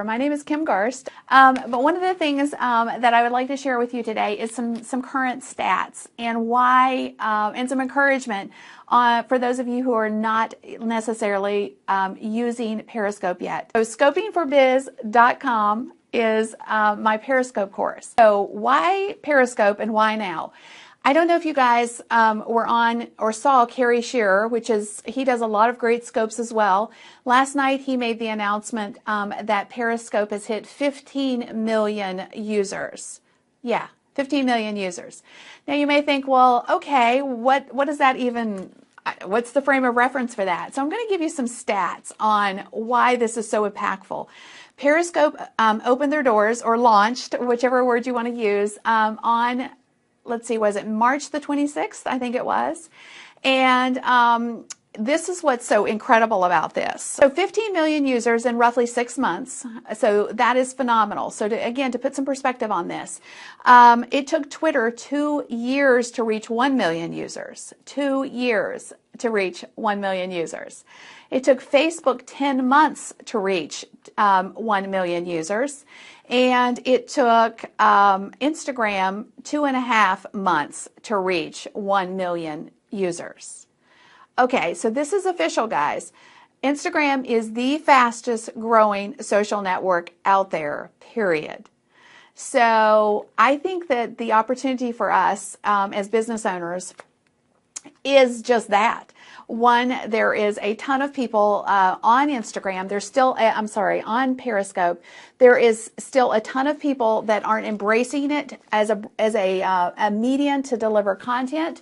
My name is Kim Garst, but one of the things that I would like to share with you today is some current stats and why, and some encouragement for those of you who are not necessarily using Periscope yet. So scopingforbiz.com is my Periscope course. So why Periscope and why now? I don't know if you guys were on or saw Kerry Shearer, he does a lot of great scopes as well. Last night he made the announcement that Periscope has hit 15 million users. Yeah, 15 million users. Now you may think, well, okay, what does that even, what's the frame of reference for that? So I'm going to give you some stats on why this is so impactful. Periscope opened their doors, or launched, whichever word you want to use, on, let's see, was it March the 26th? I think it was. And this is what's so incredible about this. So 15 million users in roughly 6 months. So that is phenomenal. So again, to put some perspective on this, it took Twitter 2 years to reach 1 million users. 2 years to reach 1 million users. It took Facebook 10 months to reach 1 million users. And it took Instagram 2.5 months to reach 1 million users. Okay, so this is official, guys. Instagram is the fastest growing social network out there, period. So I think that the opportunity for us as business owners is just that. One, there is a ton of people on Instagram. There's still, on Periscope. There is still a ton of people that aren't embracing it as a medium to deliver content.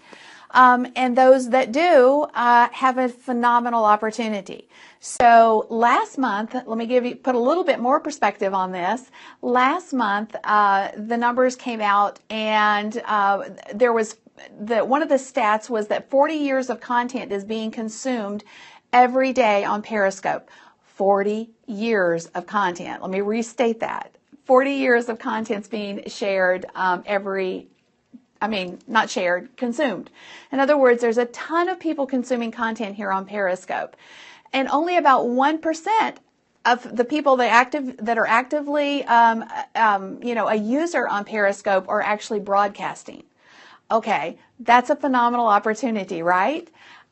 And those that do have a phenomenal opportunity. So last month, let me put a little bit more perspective on this. Last month, the numbers came out, and there was one of the stats was that 40 years of content is being consumed every day on Periscope. 40 years of content. Let me restate that. 40 years of content's being shared not shared, consumed. In other words, there's a ton of people consuming content here on Periscope. And only about 1% of the people that are actively, a user on Periscope are actually broadcasting. Okay, that's a phenomenal opportunity, right?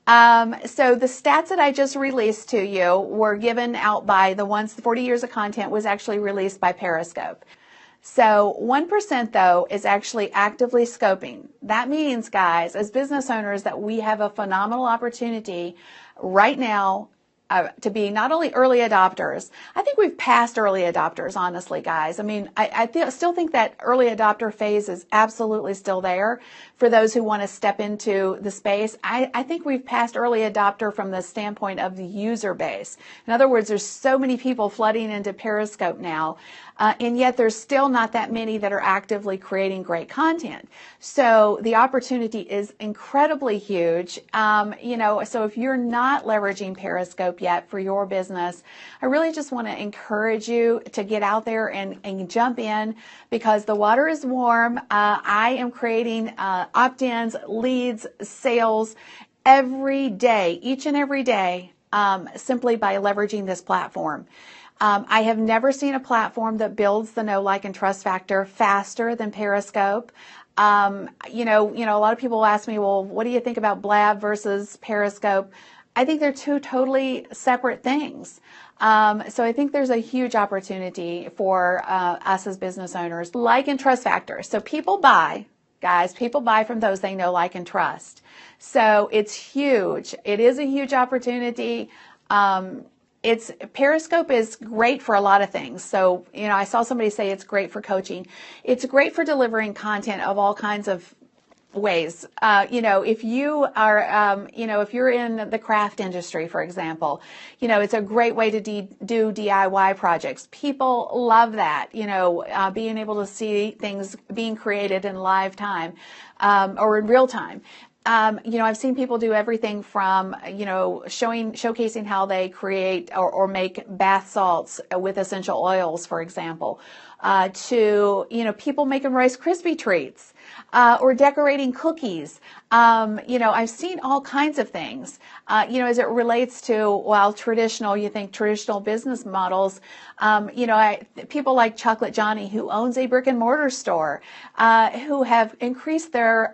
So the stats that I just released to you were given out by the 40 years of content was actually released by Periscope. So 1% though is actually actively scoping. That means, guys, as business owners, that we have a phenomenal opportunity right now to be not only early adopters. I think we've passed early adopters, honestly, guys. I mean, I still think that early adopter phase is absolutely still there for those who want to step into the space. I think we've passed early adopter from the standpoint of the user base. In other words, there's so many people flooding into Periscope now, and yet there's still not that many that are actively creating great content. So the opportunity is incredibly huge. So if you're not leveraging Periscope yet for your business, I really just want to encourage you to get out there and jump in, because the water is warm. I am creating opt-ins, leads, sales every day, each and every day, simply by leveraging this platform. I have never seen a platform that builds the know, like, and trust factor faster than Periscope. A lot of people ask me, well, what do you think about Blab versus Periscope? I think they're two totally separate things. So I think there's a huge opportunity for us as business owners. Like and trust factor. So people buy, guys, from those they know, like, and trust. So it's huge. It is a huge opportunity. Periscope is great for a lot of things. So, I saw somebody say it's great for coaching. It's great for delivering content of all kinds of ways. If you are, if you're in the craft industry, for example, it's a great way to do DIY projects. People love that, being able to see things being created in live time, or in real time. you know, I've seen people do everything from, you know, showcasing how they create or make bath salts with essential oils, for example, to, you know, people making Rice Krispie treats, or decorating cookies. You know, I've seen all kinds of things, you know, as it relates to, while traditional, you think traditional business models, you know, people like Chocolate Johnny, who owns a brick and mortar store, who have increased their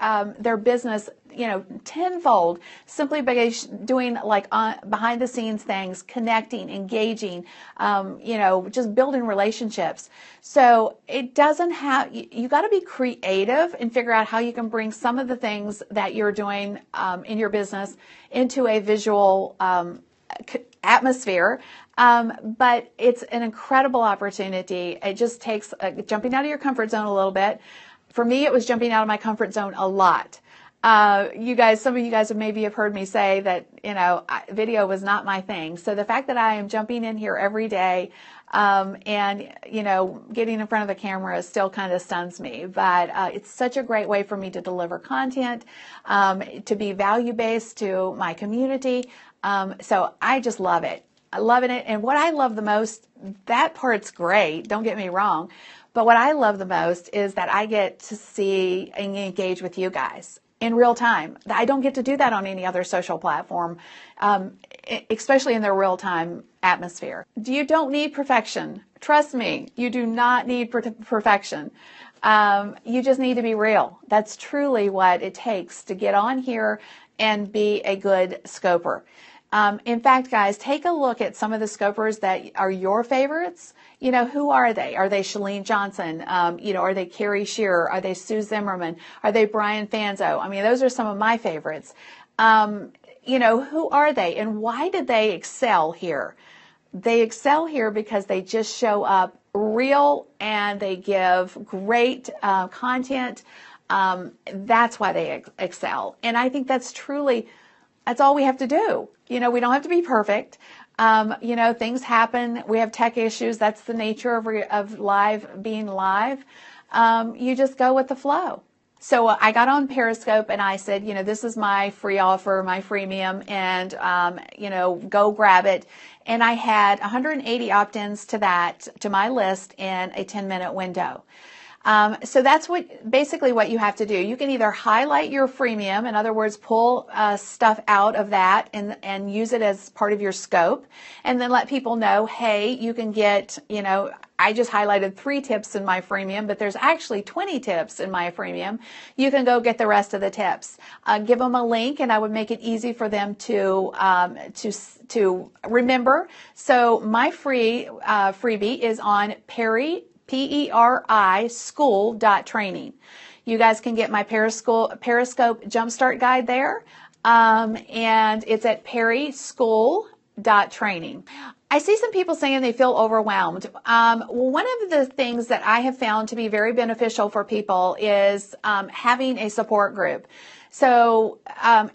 business, you know, tenfold, simply by doing like behind the scenes things, connecting, engaging, you know, just building relationships. So it doesn't have, you got to be creative and figure out how you can bring some of the things that you're doing in your business into a visual atmosphere. But it's an incredible opportunity. It just takes jumping out of your comfort zone a little bit. For me, it was jumping out of my comfort zone a lot. You guys, some of you guys have maybe have heard me say that, you know, video was not my thing. So the fact that I am jumping in here every day, and, you know, getting in front of the camera still kind of stuns me, but, it's such a great way for me to deliver content, to be value-based to my community. So I just love it. I love it. And what I love the most, that part's great. Don't get me wrong. But what I love the most is that I get to see and engage with you guys in real time. I don't get to do that on any other social platform, especially in their real time atmosphere. You don't need perfection. Trust me, you do not need perfection. You just need to be real. That's truly what it takes to get on here and be a good scoper. In fact, guys, take a look at some of the scopers that are your favorites. You know, who are they? Are they Chalene Johnson? You know, are they Carrie Shearer? Are they Sue Zimmerman? Are they Brian Fanzo? I mean, those are some of my favorites. You know, who are they and why did they excel here? They excel here because they just show up real and they give great content. That's why they excel. And I think that's all we have to do. You know, we don't have to be perfect. You know, things happen. We have tech issues. That's the nature of being live. You just go with the flow. So I got on Periscope and I said, you know, this is my free offer, my freemium, and, you know, go grab it. And I had 180 opt-ins to my list in a 10-minute window. So that's basically what you have to do. You can either highlight your freemium, in other words, pull stuff out of that and use it as part of your scope, and then let people know, hey, you can get, you know, I just highlighted 3 tips in my freemium, but there's actually 20 tips in my freemium. You can go get the rest of the tips. Give them a link, and I would make it easy for them to remember. So my freebie is on Peri school.training. You guys can get my Periscope Jumpstart Guide there, and it's at perischool.training. I see some people saying they feel overwhelmed. Well, one of the things that I have found to be very beneficial for people is having a support group. So,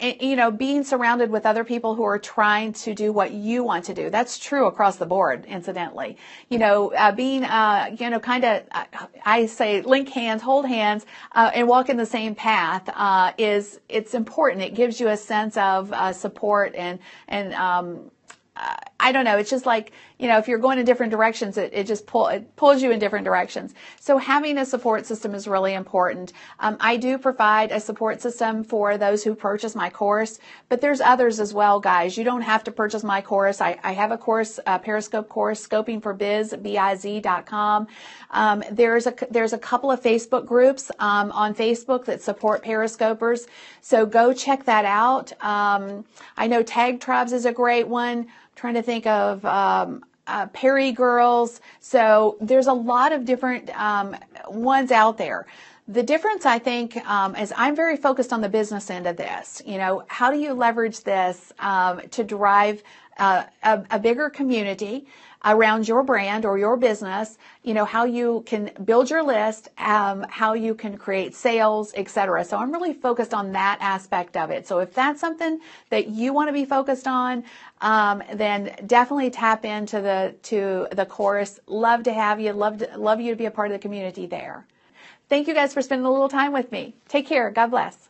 you know, being surrounded with other people who are trying to do what you want to do. That's true across the board, incidentally. You know, being, you know, kind of, I say link hands, hold hands, and walk in the same path, it's important. It gives you a sense of support and I don't know. It's just like, you know, if you're going in different directions, it pulls you in different directions. So having a support system is really important. I do provide a support system for those who purchase my course, but there's others as well, guys. You don't have to purchase my course. I have a course, a Periscope course, Scoping for Biz, biz.com. There's a couple of Facebook groups on Facebook that support Periscopers. So go check that out. I know Tag Tribes is a great one. Trying to think of Perry Girls. So there's a lot of different ones out there. The difference, I think, is I'm very focused on the business end of this. You know, how do you leverage this to drive a bigger community around your brand or your business, you know, how you can build your list, how you can create sales, etc. So I'm really focused on that aspect of it. So if that's something that you want to be focused on, then definitely tap into the course. Love to have you. Love you to be a part of the community there. Thank you guys for spending a little time with me. Take care. God bless.